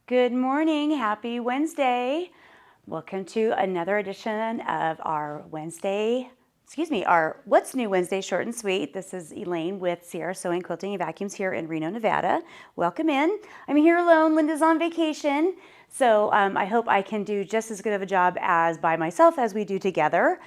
Good morning. Happy Wednesday. Welcome to another edition of our our What's New Wednesday short and sweet. This is Elaine with Sierra Sewing, Quilting, and Vacuums here in Reno, Nevada. Welcome in. I'm here alone. Linda's on vacation. So I hope I can do just as good of a job as by myself as we do together.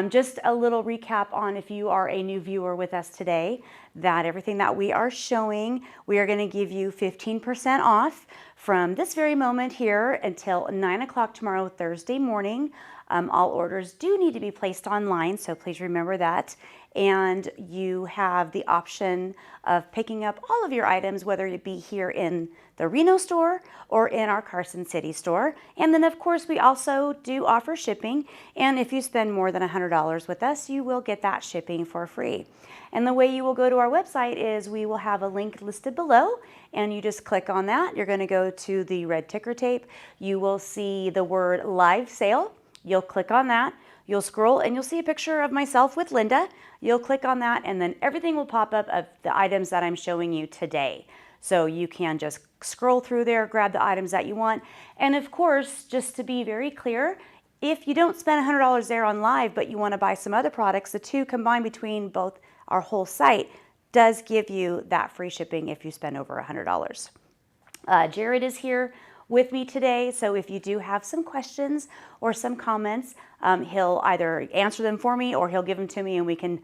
Just a little recap on if you are a new viewer with us today, that everything that we are showing, we are going to give you 15% off from this very moment here until 9 o'clock tomorrow, Thursday morning. All orders do need to be placed online, so please remember that. And you have the option of picking up all of your items, whether it be here in the Reno store or in our Carson City store. And then of course we also do offer shipping, and if you spend more than $100 with us, you will get that shipping for free. And the way you will go to our website is we will have a link listed below, and you just click on that. You're going to go to the red ticker tape. You will see the word live sale. You'll click on that. You'll scroll and you'll see a picture of myself with Linda. You'll click on that, and then everything will pop up of the items that I'm showing you today. So you can just scroll through there, grab the items that you want. And of course, just to be very clear, if you don't spend $100 there on live, but you want to buy some other products, the two combined between both our whole site does give you that free shipping if you spend over $100. Jared is here with me today, so if you do have some questions or some comments, he'll either answer them for me or he'll give them to me and we can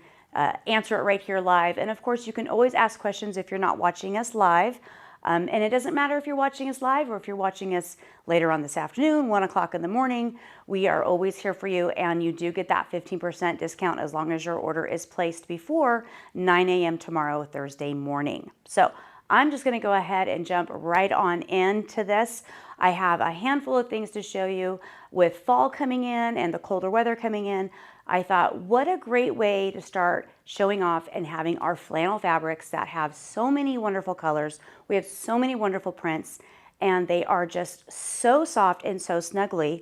answer it right here live. And of course, you can always ask questions if you're not watching us live. And it doesn't matter if you're watching us live or if you're watching us later on this afternoon, 1 o'clock in the morning. We are always here for you, and you do get that 15% discount as long as your order is placed before 9 a.m. tomorrow, Thursday morning. So I'm just going to go ahead and jump right on into this. I have a handful of things to show you. With fall coming in and the colder weather coming in, I thought, what a great way to start showing off and having our flannel fabrics that have so many wonderful colors. We have so many wonderful prints, and they are just so soft and so snuggly.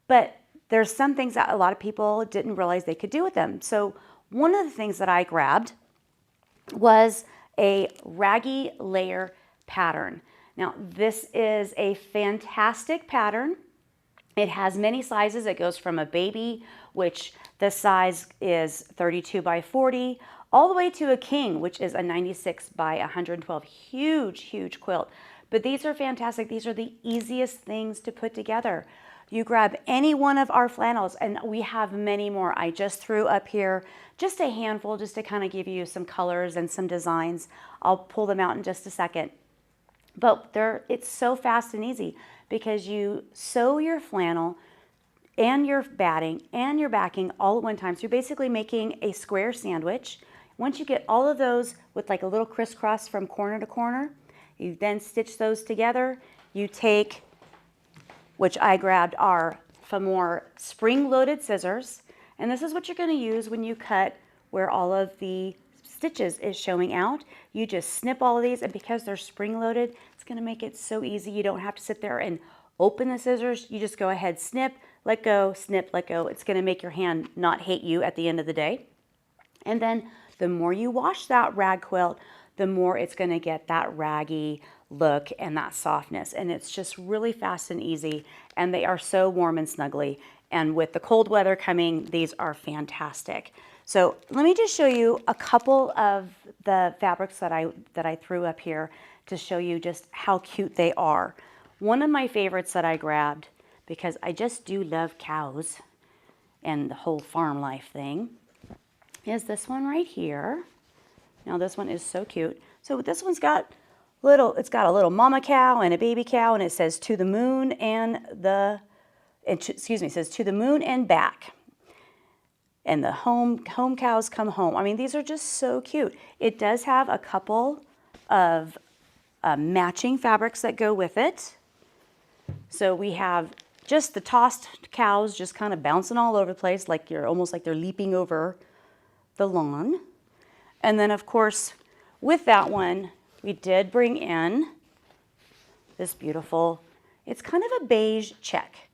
But there's some things that a lot of people didn't realize they could do with them. So one of the things that I grabbed was a raggy layer pattern. Now, this is a fantastic pattern. It has many sizes. It goes from a baby, which the size is 32 by 40, all the way to a king, which is a 96 by 112. Huge, huge quilt. But these are fantastic. These are the easiest things to put together. You grab any one of our flannels, and we have many more. I just threw up here just a handful just to kind of give you some colors and some designs. I'll pull them out in just a second. But it's so fast and easy because you sew your flannel and your batting and your backing all at one time. So you're basically making a square sandwich. Once you get all of those with like a little crisscross from corner to corner, you then stitch those together. You take, which I grabbed are Famore spring-loaded scissors, and this is what you're going to use when you cut where all of the stitches is showing out. You just snip all of these, and because they're spring-loaded, it's going to make it so easy. You don't have to sit there and open the scissors. You just go ahead, snip, let go, snip, let go. It's going to make your hand not hate you at the end of the day. And then the more you wash that rag quilt, the more it's going to get that raggy look and that softness. And it's just really fast and easy, and they are so warm and snuggly. And with the cold weather coming, these are fantastic. So let me just show you a couple of the fabrics that I threw up here to show you just how cute they are. One of my favorites that I grabbed, because I just do love cows and the whole farm life thing, is this one right here. Now this one is so cute. So this one's got it's got a little mama cow and a baby cow, and it says to the moon and it says to the moon and back. And the home cows come home. I mean, these are just so cute. It does have a couple of matching fabrics that go with it. So we have just the tossed cows just kind of bouncing all over the place, like almost like they're leaping over the lawn. And then of course, with that one, we did bring in this beautiful, it's kind of a beige check.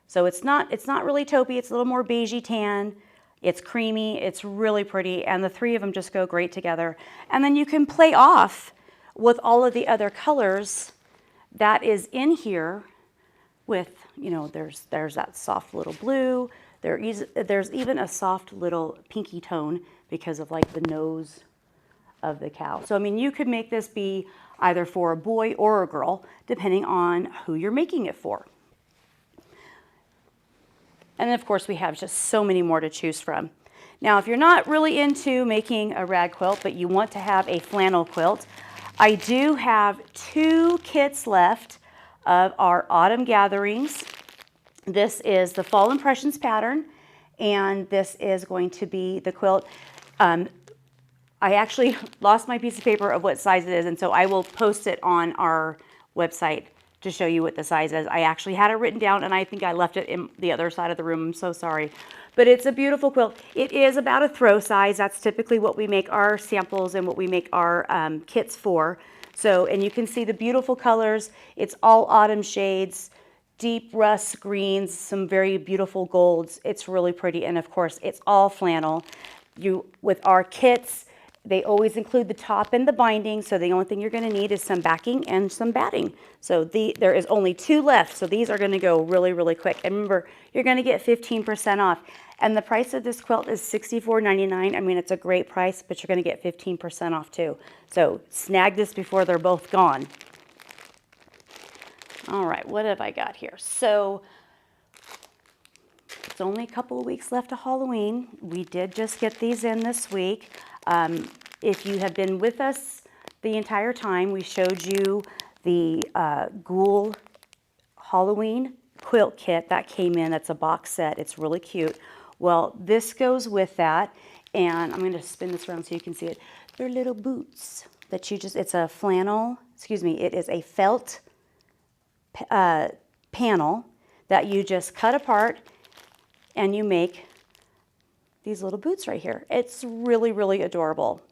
So it's not really taupey, it's a little more beigey tan. It's creamy, it's really pretty, and the three of them just go great together. And then you can play off with all of the other colors that is in here with, you know, there's that soft little blue. There's even a soft little pinky tone because of like the nose of the cow. So, I mean, you could make this be either for a boy or a girl, depending on who you're making it for. And of course, we have just so many more to choose from. Now, if you're not really into making a rag quilt, but you want to have a flannel quilt, I do have 2 kits left of our Autumn Gatherings. This is the Fall Impressions pattern, and this is going to be the quilt. I actually lost my piece of paper of what size it is, and so I will post it on our website to show you what the size is. I actually had it written down, and I think I left it in the other side of the room. I'm so sorry. But it's a beautiful quilt. It is about a throw size. That's typically what we make our samples and what we make our kits for. So, and you can see the beautiful colors. It's all autumn shades, deep rust greens, some very beautiful golds. It's really pretty, and of course, it's all flannel. With our kits, they always include the top and the binding, so the only thing you're going to need is some backing and some batting. So there is only 2 left, so these are going to go really, really quick. And remember, you're going to get 15% off. And the price of this quilt is $64.99. I mean, it's a great price, but you're going to get 15% off too. So snag this before they're both gone. All right, what have I got here? So it's only a couple of weeks left to Halloween. We did just get these in this week. If you have been with us the entire time, we showed you the Ghoul Halloween quilt kit that came in. That's a box set. It's really cute. Well, this goes with that, and I'm going to spin this around so you can see it. They're little boots that it's a flannel, it is a felt panel that you just cut apart, and you make these little boots right here. It's really, really adorable.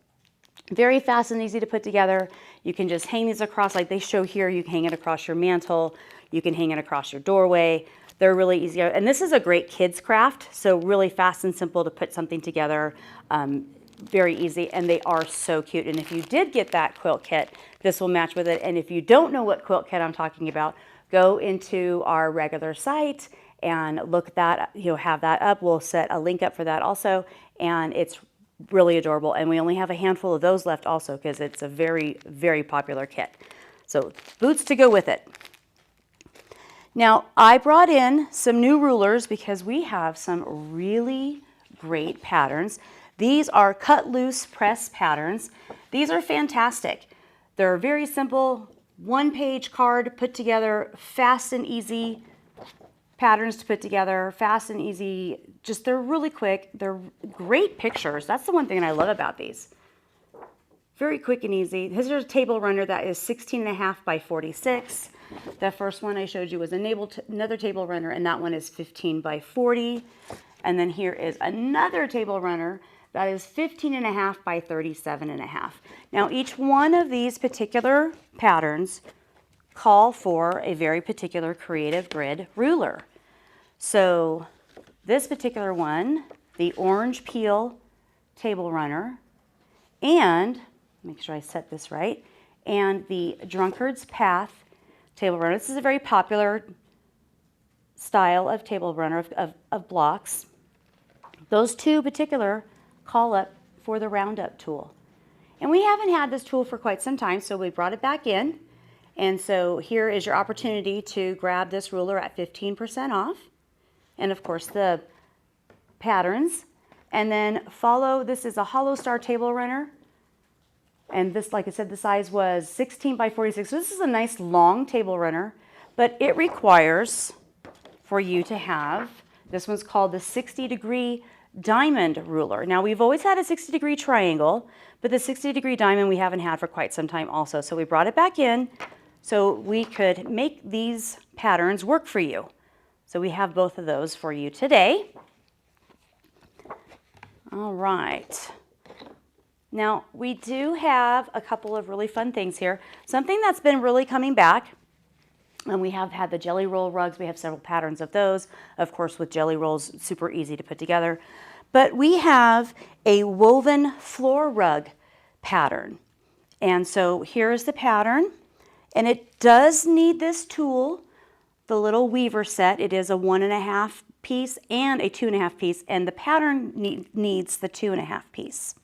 Very fast and easy to put together. You can just hang these across like they show here. You can hang it across your mantle. You can hang it across your doorway. They're really easy. And this is a great kids craft, so really fast and simple to put something together. Very easy, and they are so cute. And if you did get that quilt kit, this will match with it. And if you don't know what quilt kit I'm talking about, go into our regular site and look at that, have that up. We'll set a link up for that also, and it's really adorable. And we only have a handful of those left also because it's a very, very popular kit. So boots to go with it. Now, I brought in some new rulers because we have some really great patterns. These are cut loose press patterns. These are fantastic. They're very simple, 1-page card put together, fast and easy patterns to put together, fast and easy. Just they're really quick. They're great pictures. That's the one thing I love about these. Very quick and easy. Here's a table runner that is 16.5 by 46. The first one I showed you was another table runner, and that one is 15 by 40. And then here is another table runner that is 15.5 by 37.5. Now, each one of these particular patterns call for a very particular creative grid ruler. So this particular one, the orange peel table runner, and make sure I set this right, and the Drunkard's Path table runner. This is a very popular style of table runner of blocks. Those 2 particular call up for the Roundup tool. And we haven't had this tool for quite some time, so we brought it back in. And so here is your opportunity to grab this ruler at 15% off. And of course the patterns. And then this is a Hollow Star table runner. And this, like I said, the size was 16 by 46. So this is a nice long table runner, but it requires for you to have, this one's called the 60-degree diamond ruler. Now, we've always had a 60-degree triangle, but the 60-degree diamond we haven't had for quite some time also. So we brought it back in so we could make these patterns work for you. So we have both of those for you today. All right. Now, we do have a couple of really fun things here. Something that's been really coming back, and we have had the jelly roll rugs. We have several patterns of those. Of course, with jelly rolls, super easy to put together. But we have a woven floor rug pattern. And so here's the pattern. And it does need this tool, the little weaver set. It is a 1.5 piece and a 2.5 piece, and the pattern needs the 2.5 piece.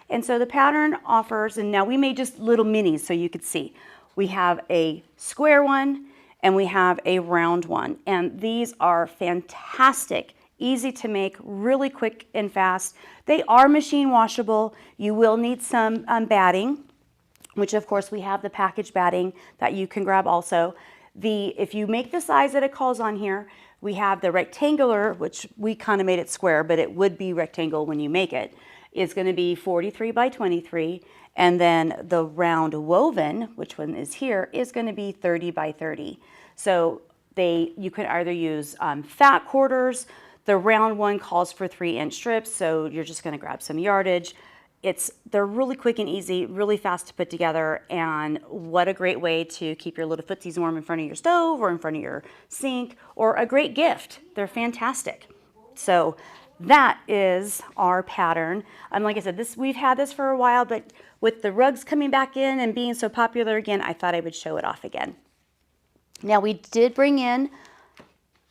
And so the pattern offers, and now we made just little minis so you could see. We have a square one and we have a round one. And these are fantastic, easy to make, really quick and fast. They are machine washable. You will need some batting, which of course we have the package batting that you can grab also. If you make the size that it calls on here, we have the rectangular, which we kind of made it square, but it would be rectangle when you make it. It's going to be 43 by 23, and then the round woven, which one is here, is going to be 30 by 30. So you can either use fat quarters. The round one calls for 3-inch strips, so you're just going to grab some yardage. They're really quick and easy, really fast to put together, and what a great way to keep your little footsies warm in front of your stove or in front of your sink, or a great gift. They're fantastic. So that is our pattern. Like I said, we've had this for a while, but with the rugs coming back in and being so popular again, I thought I would show it off again. Now we did bring in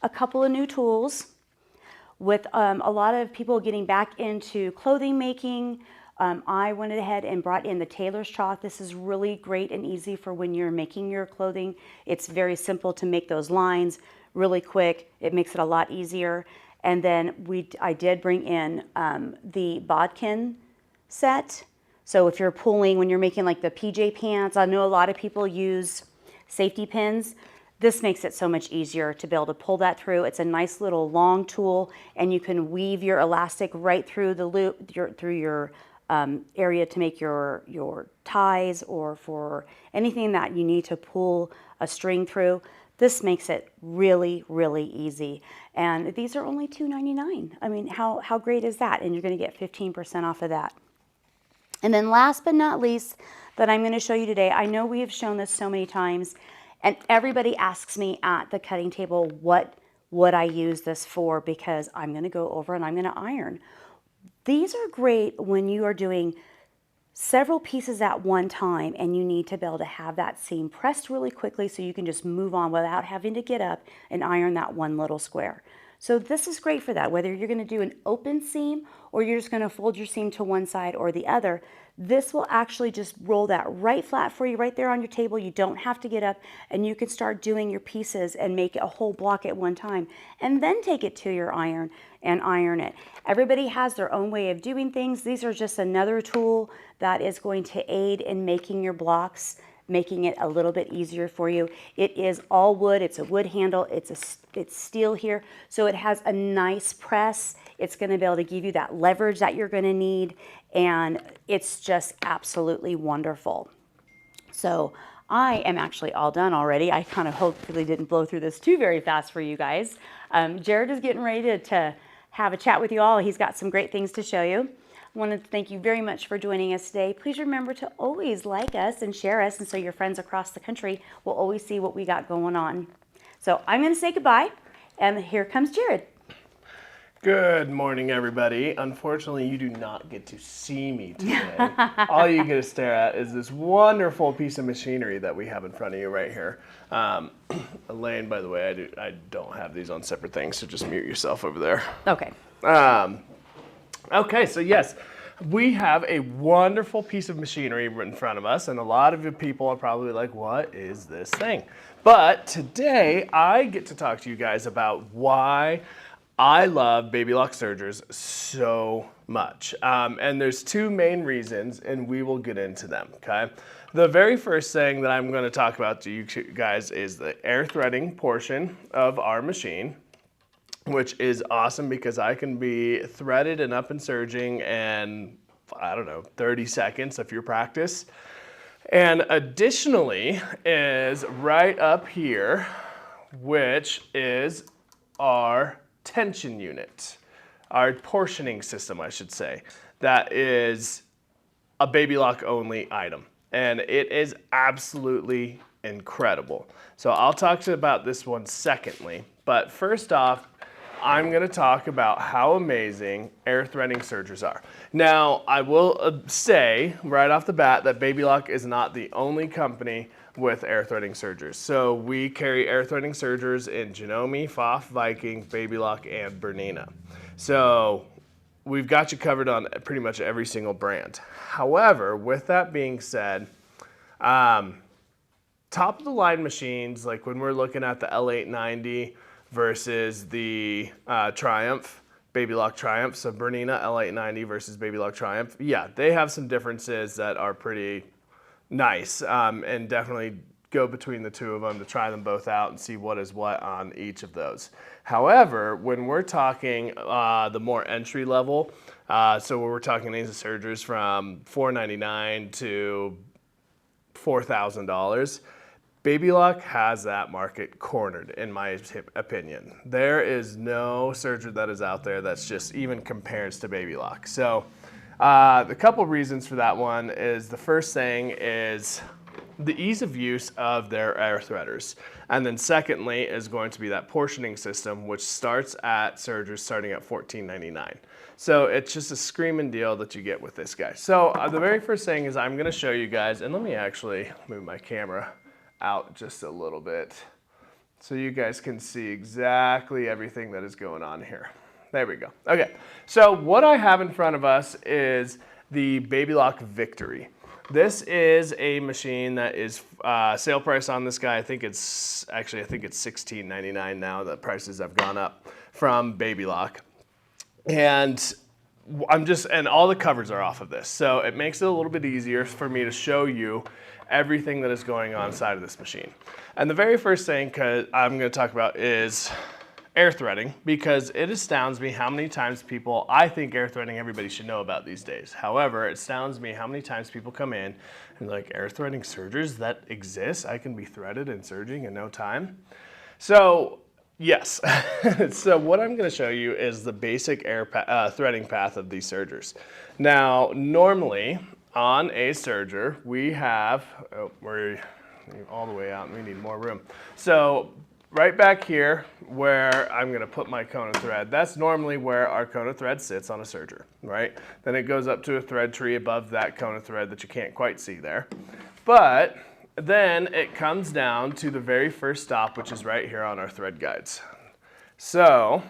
a couple of new tools with a lot of people getting back into clothing making. I went ahead and brought in the tailor's chalk. This is really great and easy for when you're making your clothing. It's very simple to make those lines really quick. It makes it a lot easier. And then I did bring in the bodkin set. So if you're pulling, when you're making like the PJ pants, I know a lot of people use safety pins. This makes it so much easier to be able to pull that through. It's a nice little long tool, and you can weave your elastic right through the loop, through your area to make your ties, or for anything that you need to pull a string through. This makes it really, really easy. And these are only $2.99. I mean, how great is that? And you're going to get 15% off of that. And then last but not least that I'm going to show you today, I know we have shown this so many times, and everybody asks me at the cutting table what I use this for, because I'm going to go over and I'm going to iron. These are great when you are doing several pieces at one time and you need to be able to have that seam pressed really quickly so you can just move on without having to get up and iron that one little square. So this is great for that, whether you're going to do an open seam or you're just going to fold your seam to one side or the other. This will actually just roll that right flat for you right there on your table. You don't have to get up, and you can start doing your pieces and make a whole block at one time, and then take it to your iron and iron it. Everybody has their own way of doing things. These are just another tool that is going to aid in making your blocks, making it a little bit easier for you. It is all wood. It's a wood handle. It's steel here, so it has a nice press. It's going to be able to give you that leverage that you're going to need, and it's just absolutely wonderful. So I am actually all done already. I kind of hopefully didn't blow through this too very fast for you guys. Jared is getting ready to have a chat with you all. He's got some great things to show you. I want to thank you very much for joining us today. Please remember to always like us and share us, and so your friends across the country will always see what we got going on. So I'm going to say goodbye, and here comes Jared. Good morning, everybody. Unfortunately, you do not get to see me today. All you get to stare at is this wonderful piece of machinery that we have in front of you right here. Elaine, by the way, I don't have these on separate things, so just mute yourself over there. Okay. Okay, so yes, we have a wonderful piece of machinery in front of us, and a lot of you people are probably like, what is this thing? But today, I get to talk to you guys about why I love Baby Lock sergers so much. And there's two main reasons, and we will get into them, okay? The very first thing that I'm going to talk about to you guys is the air threading portion of our machine, which is awesome because I can be threaded and up and serging in, I don't know, 30 seconds if you practice. And additionally is right up here, which is our tension unit, our portioning system, I should say. That is a Baby Lock only item, and it is absolutely incredible. So I'll talk to you about this one secondly, but first off, I'm going to talk about how amazing air threading sergers are. Now, I will say right off the bat that Baby Lock is not the only company with air threading sergers. So we carry air threading sergers in Janome, Pfaff, Viking, Baby Lock, and Bernina. So we've got you covered on pretty much every single brand. However, with that being said, top of the line machines, like when we're looking at the L890 versus the Triumph, Baby Lock Triumph, so Bernina L890 versus Baby Lock Triumph, yeah, they have some differences that are pretty nice, and definitely go between the two of them to try them both out and see what is what on each of those. However, when we're talking the more entry level, so we're talking these sergers from $499 to $4,000, Baby Lock has that market cornered, in my opinion. There is no serger that is out there that's just even compares to Baby Lock. So the couple reasons for that one is, the first thing is the ease of use of their air threaders. And then secondly is going to be that portioning system, which starts at sergers starting at $14.99. So it's just a screaming deal that you get with this guy. So the very first thing is I'm gonna show you guys, and let me actually move my camera out just a little bit so you guys can see exactly everything that is going on here. There we go. Okay, so what I have in front of us is the Baby Lock Victory. This is a machine that is sale price on this guy. I think it's $16.99 now. The prices have gone up from Baby Lock, and and all the covers are off of this, so it makes it a little bit easier for me to show you everything that is going on inside of this machine. And the very first thing I'm going to talk about is air threading, because it astounds me how many times I think air threading everybody should know about these days. However, it astounds me how many times people come in and like, air threading sergers, that exists? I can be threaded and serging in no time? So yes, so what I'm going to show you is the basic threading path of these sergers. Now, normally on a serger, we have, we're all the way out and we need more room. So right back here where I'm going to put my cone of thread, that's normally where our cone of thread sits on a serger, right? Then it goes up to a thread tree above that cone of thread that you can't quite see there. But then it comes down to the very first stop, which is right here on our thread guides. So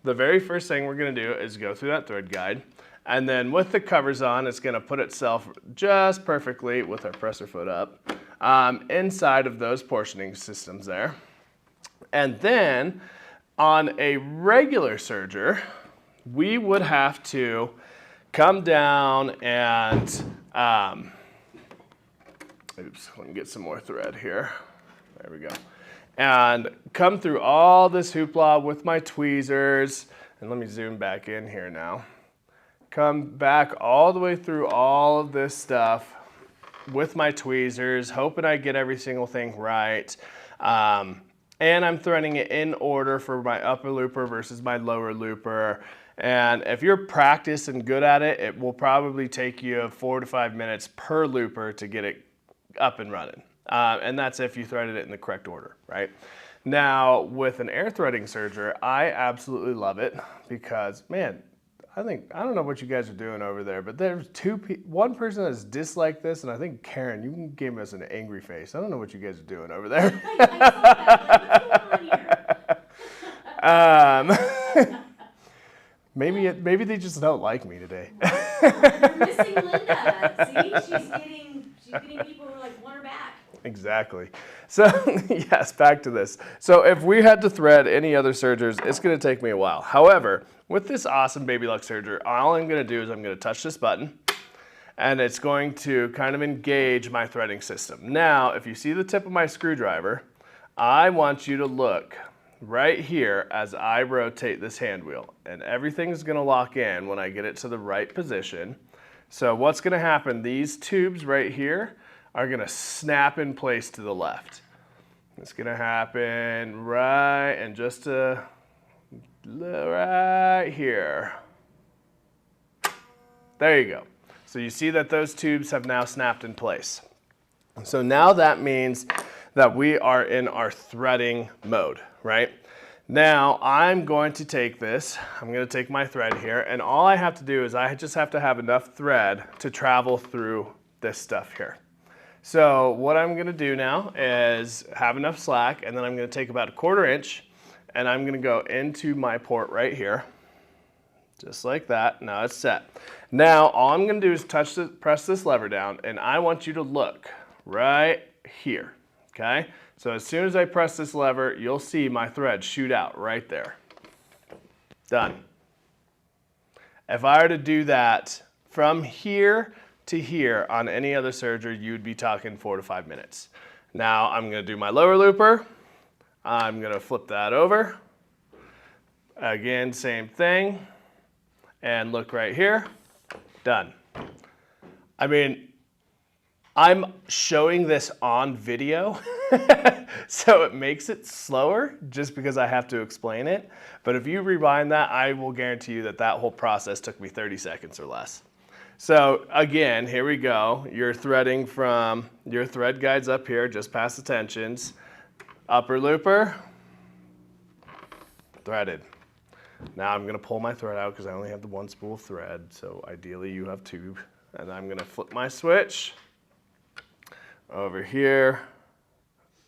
the very first thing we're going to do is go through that thread guide. And then with the covers on, it's going to put itself just perfectly with our presser foot up inside of those portioning systems there. And then on a regular serger, we would have to come down and, oops, let me get some more thread here. There we go. And come through all this hoopla with my tweezers. And let me zoom back in here now. Come back all the way through all of this stuff with my tweezers, hoping I get every single thing right. And I'm threading it in order for my upper looper versus my lower looper. And if you're practiced and good at it, it will probably take you 4 to 5 minutes per looper to get it up and running. And that's if you threaded it in the correct order, right? Now, with an air threading serger, I absolutely love it because, man, I don't know what you guys are doing over there, but there's one person that's disliked this, and I think Karen, you gave us an angry face. I don't know what you guys are doing over there. I saw that. What's going on here? Maybe they just don't like me today. You're missing Linda. See, she's getting people who want her back. Exactly. So yes, back to this. So if we had to thread any other sergers, it's going to take me a while. However, with this awesome Baby Lock serger, all I'm going to do is I'm going to touch this button, and it's going to kind of engage my threading system. Now, if you see the tip of my screwdriver, I want you to look right here as I rotate this hand wheel, and everything's going to lock in when I get it to the right position. So what's going to happen, these tubes right here are going to snap in place to the left. It's going to happen right and just right here. There you go. So you see that those tubes have now snapped in place. So now that means that we are in our threading mode, right? Now I'm going to take this, I'm going to take my thread here, and all I have to do is I just have to have enough thread to travel through this stuff here. So what I'm gonna do now is have enough slack, and then I'm gonna take about 1/4 inch, and I'm gonna go into my port right here, just like that. Now it's set. Now all I'm gonna do is press this lever down, and I want you to look right here, okay? So as soon as I press this lever, you'll see my thread shoot out right there. Done. If I were to do that from here to here on any other serger, you'd be talking 4 to 5 minutes. Now I'm gonna do my lower looper. I'm gonna flip that over. Again, same thing. And look right here, done. I mean, I'm showing this on video, so it makes it slower just because I have to explain it. But if you rewind that, I will guarantee you that that whole process took me 30 seconds or less. So again, here we go. You're threading from your thread guides up here, just past the tensions. Upper looper, threaded. Now I'm gonna pull my thread out because I only have the 1 spool of thread, so ideally you have 2. And I'm gonna flip my switch over here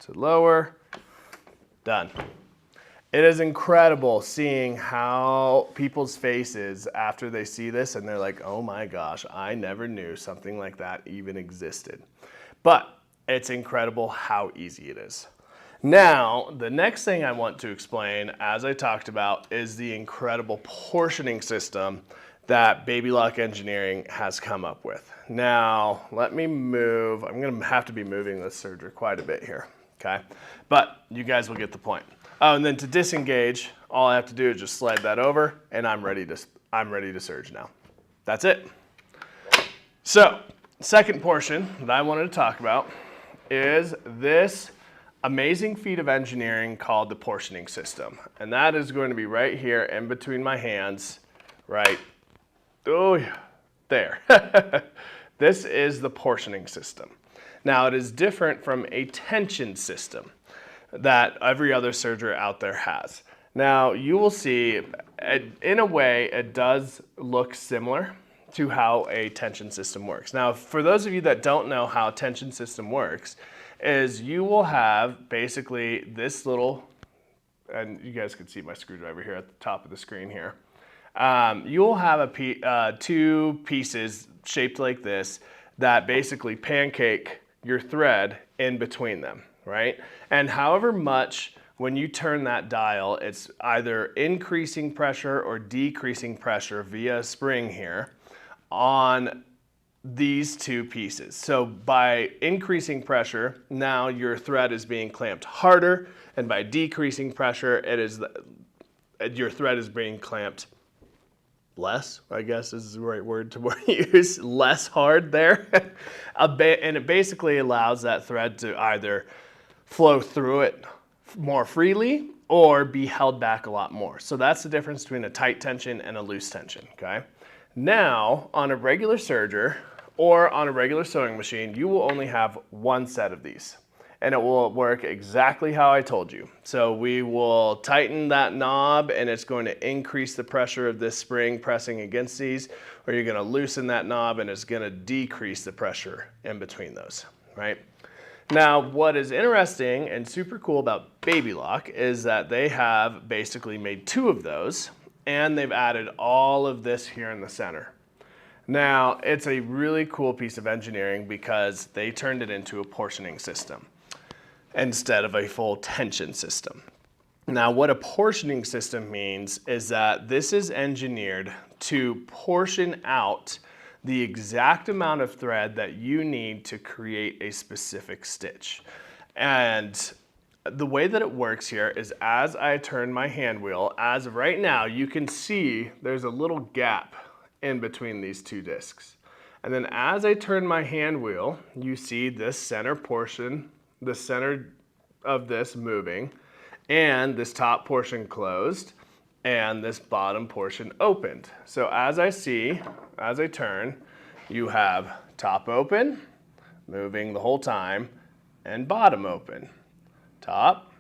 to lower, done. It is incredible seeing how people's faces after they see this and they're like, oh my gosh, I never knew something like that even existed. But it's incredible how easy it is. Now, the next thing I want to explain, as I talked about, is the incredible portioning system that Baby Lock Engineering has come up with. Now, let me move. I'm gonna have to be moving this serger quite a bit here, okay? But you guys will get the point. Oh, and then to disengage, all I have to do is just slide that over, and I'm ready to serge now. That's it. So, second portion that I wanted to talk about is this amazing feat of engineering called the portioning system. And that is going to be right here in between my hands, right, oh yeah, there. This is the portioning system. Now it is different from a tension system that every other serger out there has. Now you will see, in a way, it does look similar to how a tension system works. Now, for those of you that don't know how a tension system works, is you will have basically this little, and you guys can see my screwdriver here at the top of the screen here. You will have 2 pieces shaped like this that basically pancake your thread in between them, right? And however much, when you turn that dial, it's either increasing pressure or decreasing pressure via a spring here on these 2 pieces. So by increasing pressure, now your thread is being clamped harder, and by decreasing pressure, your thread is being clamped less, I guess is the right word to use, less hard there. And it basically allows that thread to either flow through it more freely or be held back a lot more. So that's the difference between a tight tension and a loose tension, okay? Now, on a regular serger or on a regular sewing machine, you will only have 1 set of these. And it will work exactly how I told you. So we will tighten that knob, and it's going to increase the pressure of this spring pressing against these, or you're gonna loosen that knob and it's gonna decrease the pressure in between those, right? Now, what is interesting and super cool about Baby Lock is that they have basically made 2 of those, and they've added all of this here in the center. Now, it's a really cool piece of engineering because they turned it into a portioning system instead of a full tension system. Now, what a portioning system means is that this is engineered to portion out the exact amount of thread that you need to create a specific stitch. And the way that it works here is as I turn my hand wheel, as of right now, you can see there's a little gap in between these 2 discs. And then as I turn my hand wheel, you see this center portion, the center of this moving, and this top portion closed, and this bottom portion opened. So as I turn, you have top open, moving the whole time, and bottom open. Top,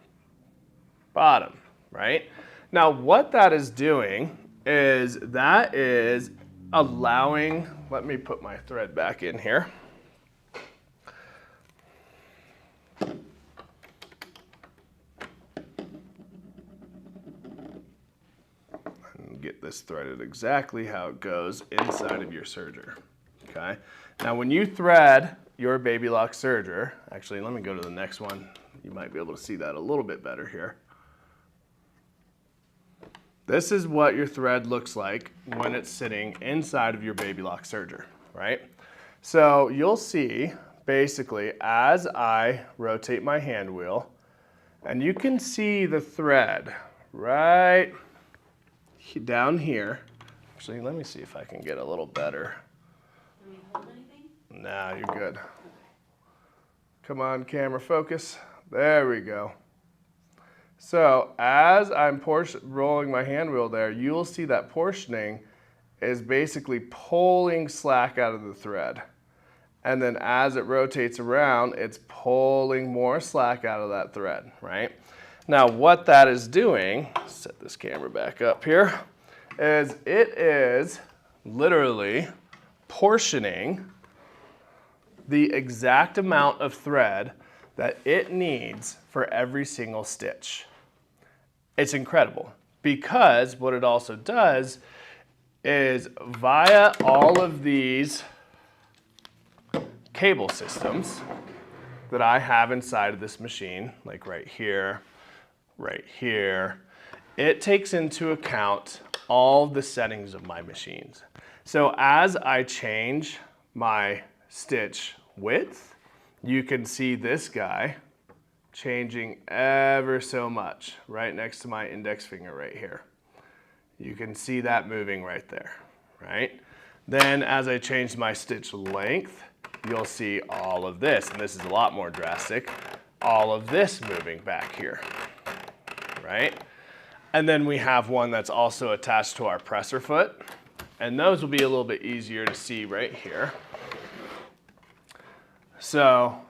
bottom, right? Now what that is doing is that is allowing, let me put my thread back in here. get this threaded exactly how it goes inside of your serger. Okay. Now when you thread your Baby Lock serger, actually let me go to the next one. You might be able to see that a little bit better here. This is what your thread looks like when it's sitting inside of your Baby Lock serger, right? So you'll see basically as I rotate my hand wheel, and you can see the thread right down here. Actually, let me see if I can get a little better. Can we hold anything? Nah, you're good. Come on, camera focus. There we go. So as I'm rolling my hand wheel there, you'll see that portioning is basically pulling slack out of the thread. And then as it rotates around, it's pulling more slack out of that thread, right? Now what that is doing, set this camera back up here, is it is literally portioning the exact amount of thread that it needs for every single stitch. It's incredible because what it also does is via all of these cable systems that I have inside of this machine, like right here, it takes into account all the settings of my machines. So as I change my stitch width, you can see this guy changing ever so much right next to my index finger right here. You can see that moving right there, right? Then as I change my stitch length, you'll see all of this, and this is a lot more drastic, all of this moving back here, right? And then we have one that's also attached to our presser foot, and those will be a little bit easier to see right here. So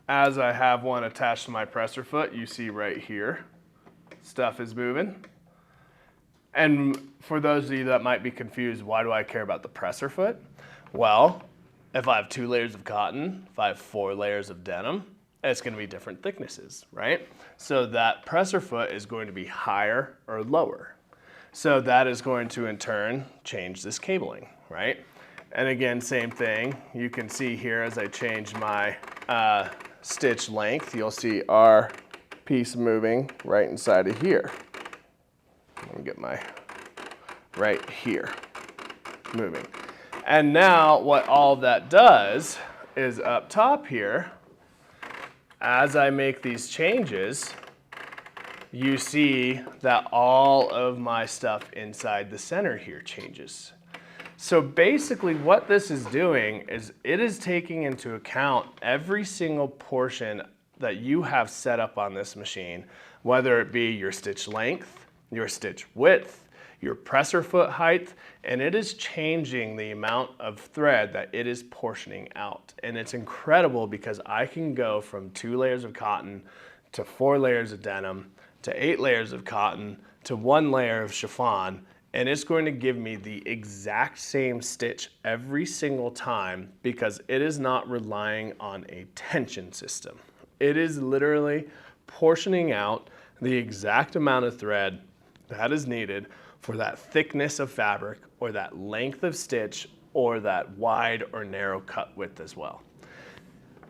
as I have one attached to my presser foot, you see right here, stuff is moving. And for those of you that might be confused, why do I care about the presser foot? Well, if I have 2 layers of cotton, if I have 4 layers of denim, it's going to be different thicknesses, right? So that presser foot is going to be higher or lower. So that is going to in turn change this cabling, right? And again, same thing. You can see here as I change my stitch length, you'll see our piece moving right inside of here. Let me get my right here moving. And now what all that does is up top here, as I make these changes, you see that all of my stuff inside the center here changes. So basically what this is doing is it is taking into account every single portion that you have set up on this machine, whether it be your stitch length, your stitch width, your presser foot height, and it is changing the amount of thread that it is portioning out. And it's incredible because I can go from 2 layers of cotton to 4 layers of denim to 8 layers of cotton to 1 layer of chiffon, and it's going to give me the exact same stitch every single time because it is not relying on a tension system. It is literally portioning out the exact amount of thread that is needed for that thickness of fabric or that length of stitch or that wide or narrow cut width as well.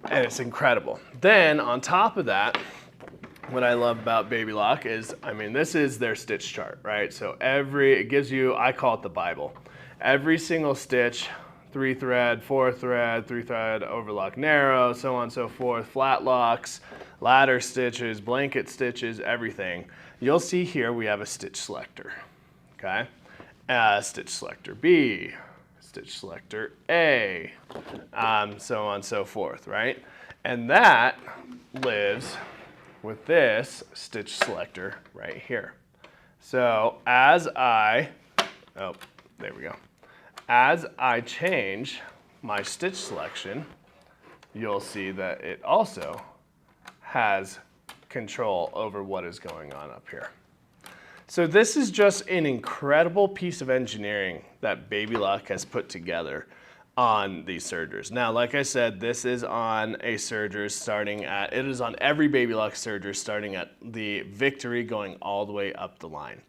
And it's incredible. Then on top of that, what I love about Baby Lock is, I mean, this is their stitch chart, right? So it gives you, I call it the Bible. Every single stitch, 3 thread, 4 thread, 3 thread, overlock narrow, so on and so forth, flat locks, ladder stitches, blanket stitches, everything. You'll see here we have a stitch selector, okay? Stitch selector B, stitch selector A, so on and so forth, right? And that lives with this stitch selector right here. So as I change my stitch selection, you'll see that it also has control over what is going on up here. So this is just an incredible piece of engineering that Baby Lock has put together on these sergers. Now, like I said, this is on a serger it is on every Baby Lock serger starting at the Victory going all the way up the line.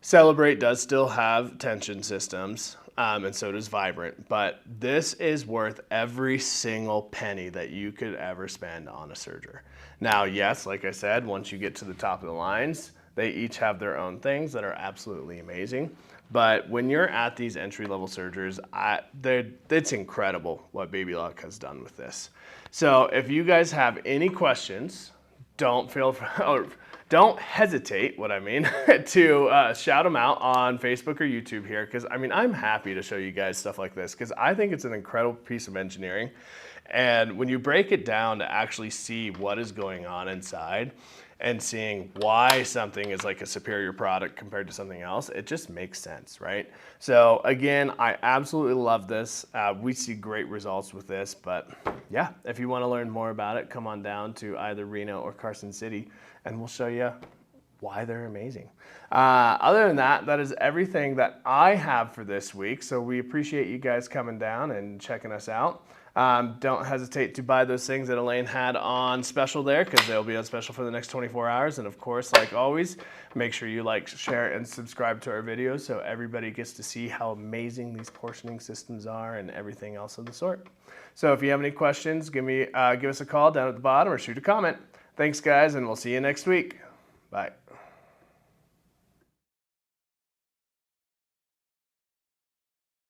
Celebrate does still have tension systems, and so does Vibrant, but this is worth every single penny that you could ever spend on a serger. Now, yes, like I said, once you get to the top of the lines, they each have their own things that are absolutely amazing. But when you're at these entry-level sergers, it's incredible what Baby Lock has done with this. So if you guys have any questions, don't hesitate, to shout them out on Facebook or YouTube here, because I'm happy to show you guys stuff like this, because I think it's an incredible piece of engineering. And when you break it down to actually see what is going on inside and seeing why something is like a superior product compared to something else, it just makes sense, right? So again, I absolutely love this. We see great results with this, but yeah, if you want to learn more about it, come on down to either Reno or Carson City and we'll show you why they're amazing. Other than that, that is everything that I have for this week. So we appreciate you guys coming down and checking us out. Don't hesitate to buy those things that Elaine had on special there, because they'll be on special for the next 24 hours. And of course, like always, make sure you like, share, and subscribe to our videos so everybody gets to see how amazing these portioning systems are and everything else of the sort. So if you have any questions, give us a call down at the bottom or shoot a comment. Thanks, guys, and we'll see you next week. Bye.